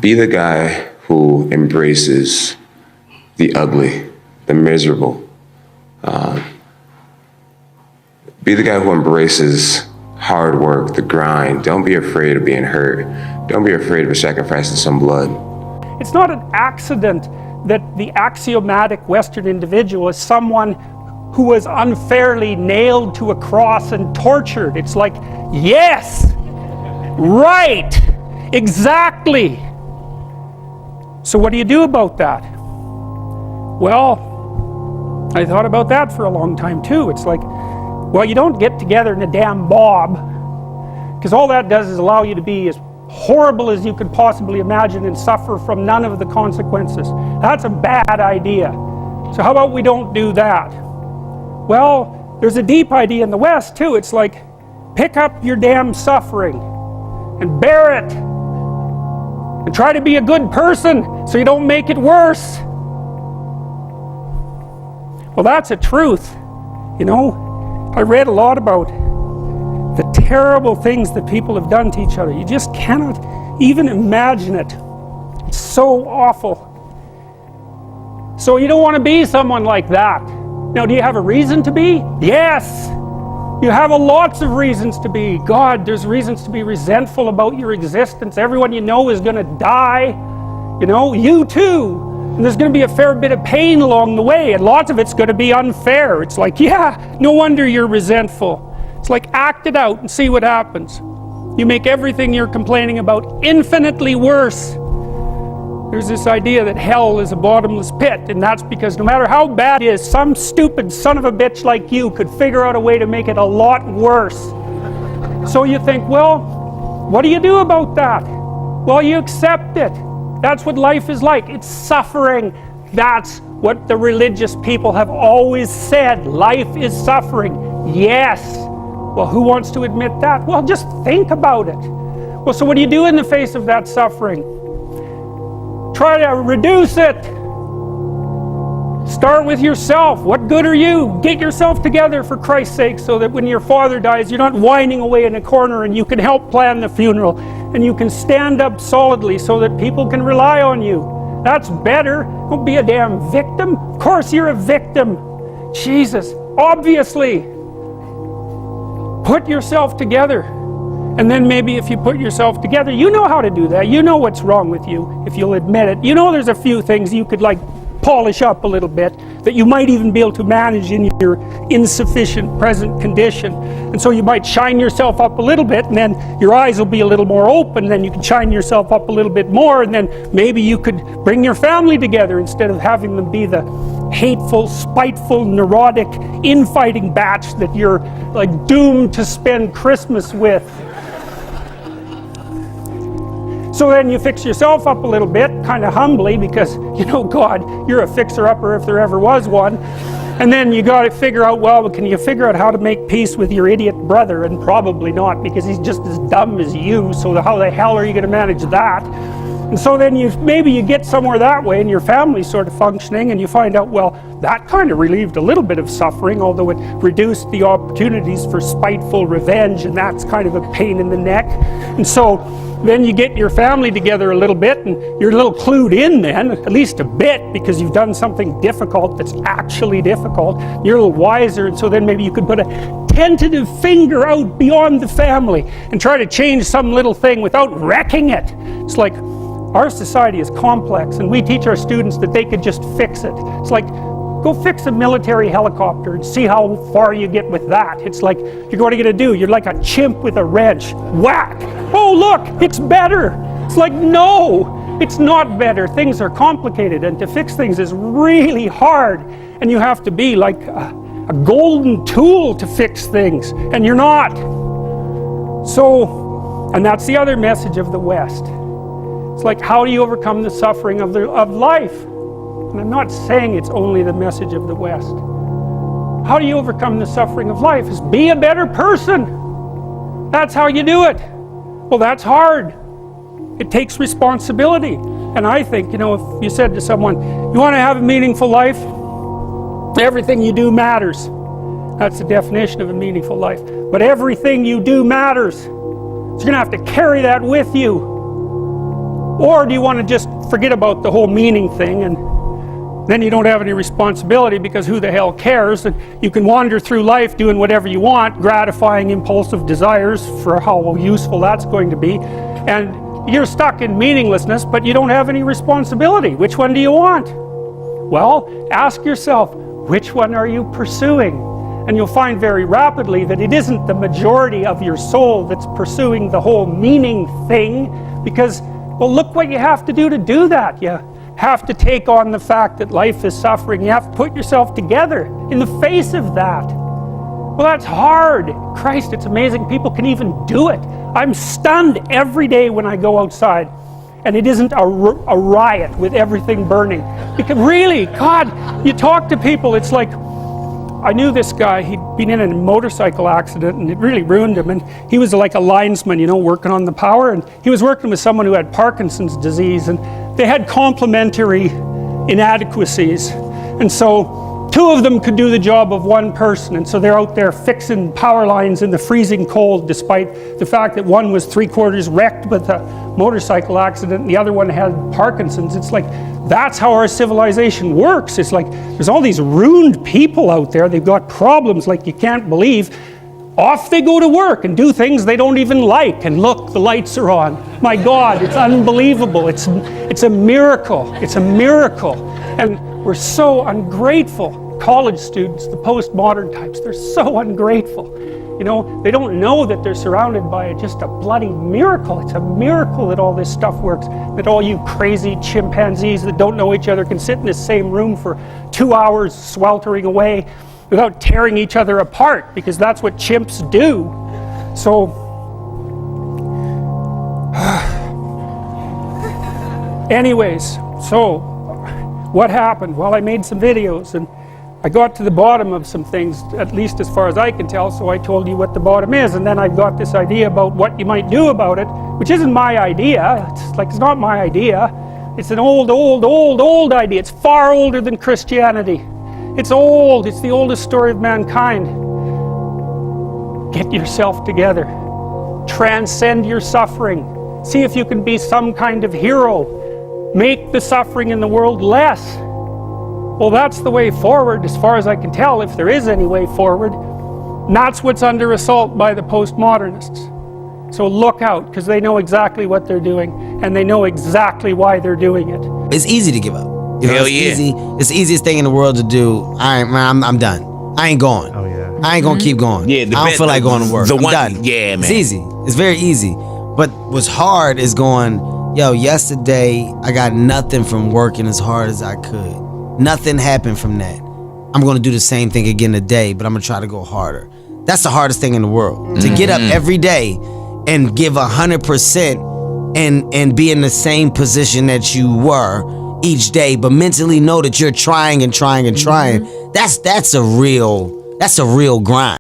Be the guy who embraces the ugly, the miserable. Be the guy who embraces hard work, the grind. Don't be afraid of being hurt. Don't be afraid of sacrificing some blood. It's not an accident that the axiomatic Western individual is someone who was unfairly nailed to a cross and tortured. It's like, yes, right, exactly. So what do you do about that? Well, I thought about that for a long time too. It's like, well, you don't get together in a damn mob, because all that does is allow you to be as horrible as you could possibly imagine and suffer from none of the consequences. That's a bad idea. So how about we don't do that? Well, there's a deep idea in the West too. It's like, pick up your damn suffering and bear it and try to be a good person so you don't make it worse. Well, that's a truth. You know, I read a lot about the terrible things that people have done to each other. You just cannot even imagine it. It's so awful. So you don't want to be someone like that. Now, do you have a reason to be? Yes! You have lots of reasons to be. God, there's reasons to be resentful about your existence. Everyone you know is going to die. You know, you too. And there's going to be a fair bit of pain along the way, and lots of it's going to be unfair. It's like, yeah, no wonder you're resentful. It's like, act it out and see what happens. You make everything you're complaining about infinitely worse. There's this idea that hell is a bottomless pit, and that's because no matter how bad it is, some stupid son of a bitch like you could figure out a way to make it a lot worse. So you think, well, what do you do about that? Well, you accept it. That's what life is like. It's suffering. That's what the religious people have always said. Life is suffering. Yes. Well, who wants to admit that? Well, just think about it. Well, so what do you do in the face of that suffering? Try to reduce it. Start with yourself. What good are you? Get yourself together, for Christ's sake, so that when your father dies, you're not whining away in a corner, and you can help plan the funeral, and you can stand up solidly so that people can rely on you. That's better. Don't be a damn victim. Of course you're a victim. Jesus, obviously. Put yourself together. And then maybe if you put yourself together, you know how to do that. You know what's wrong with you, if you'll admit it. You know there's a few things you could, like, polish up a little bit, that you might even be able to manage in your insufficient present condition. And so you might shine yourself up a little bit, and then your eyes will be a little more open, and then you can shine yourself up a little bit more, and then maybe you could bring your family together instead of having them be the hateful, spiteful, neurotic, infighting batch that you're, like, doomed to spend Christmas with. So then you fix yourself up a little bit, kind of humbly, because, you know, God, you're a fixer-upper if there ever was one. And then you got to figure out, well, can you figure out how to make peace with your idiot brother? And probably not, because he's just as dumb as you, so how the hell are you going to manage that? And so then maybe you get somewhere that way, and your family's sort of functioning, and you find out, well, that kind of relieved a little bit of suffering, although it reduced the opportunities for spiteful revenge, and that's kind of a pain in the neck. And so then you get your family together a little bit, and you're a little clued in then, at least a bit, because you've done something difficult that's actually difficult. You're a little wiser, and so then maybe you could put a tentative finger out beyond the family and try to change some little thing without wrecking it. It's like, our society is complex, and we teach our students that they could just fix it. It's like, go fix a military helicopter and see how far you get with that. It's like, what are you going to do? You're like a chimp with a wrench. Whack! Oh, look, it's better. It's like, no, it's not better. Things are complicated, and to fix things is really hard. And you have to be like a golden tool to fix things, and you're not. So, and that's the other message of the West. It's like, how do you overcome the suffering of life? And I'm not saying it's only the message of the West. How do you overcome the suffering of life? Is be a better person. That's how you do it. Well, that's hard. It takes responsibility. And I think, you know, if you said to someone, you want to have a meaningful life? Everything you do matters. That's the definition of a meaningful life. But everything you do matters. So you're going to have to carry that with you. Or do you want to just forget about the whole meaning thing, and then you don't have any responsibility, because who the hell cares, and you can wander through life doing whatever you want, gratifying impulsive desires for how useful that's going to be, and you're stuck in meaninglessness, but you don't have any responsibility. Which one do you want? Well, ask yourself, which one are you pursuing? And you'll find very rapidly that it isn't the majority of your soul that's pursuing the whole meaning thing, because, well, look what you have to do that. You have to take on the fact that life is suffering. You have to put yourself together in the face of that. Well, that's hard. Christ, it's amazing people can even do it. I'm stunned every day when I go outside and it isn't a riot with everything burning. Because really, God, you talk to people, it's like, I knew this guy, he'd been in a motorcycle accident and it really ruined him, and he was like a linesman, you know, working on the power, and he was working with someone who had Parkinson's disease, and they had complementary inadequacies, and so two of them could do the job of one person, and so they're out there fixing power lines in the freezing cold, despite the fact that one was 3/4 wrecked with a motorcycle accident and the other one had Parkinson's. It's like, that's how our civilization works. It's like, there's all these ruined people out there, they've got problems like you can't believe. Off they go to work and do things they don't even like, and look, the lights are on. My God, it's unbelievable. It's a miracle. It's a miracle. And we're so ungrateful. College students, the postmodern types, they're so ungrateful. You know, they don't know that they're surrounded by just a bloody miracle. It's a miracle that all this stuff works, that all you crazy chimpanzees that don't know each other can sit in the same room for 2 hours sweltering away without tearing each other apart, because that's what chimps do. So, anyways, so what happened? Well, I made some videos and I got to the bottom of some things, at least as far as I can tell, so I told you what the bottom is, and then I've got this idea about what you might do about it, which isn't my idea. It's not my idea. It's an old idea. It's far older than Christianity. It's old. It's the oldest story of mankind. Get yourself together. Transcend your suffering. See if you can be some kind of hero. Make the suffering in the world less. Well, that's the way forward, as far as I can tell, if there is any way forward. And that's what's under assault by the postmodernists. So look out, because they know exactly what they're doing, and they know exactly why they're doing it. It's easy to give up. You know, Hell it's yeah. easy. It's the easiest thing in the world to do. I'm done. I ain't going. Oh yeah. I ain't gonna keep going. Yeah, I don't feel like going to work. I'm done. Yeah, man. It's easy. It's very easy. But what's hard is going, yo, yesterday I got nothing from working as hard as I could. Nothing happened from that. I'm gonna do the same thing again today, but I'm gonna try to go harder. That's the hardest thing in the world. To get up every day and give 100% and be in the same position that you were each day, but mentally know that you're trying and trying and trying. That's a real grind.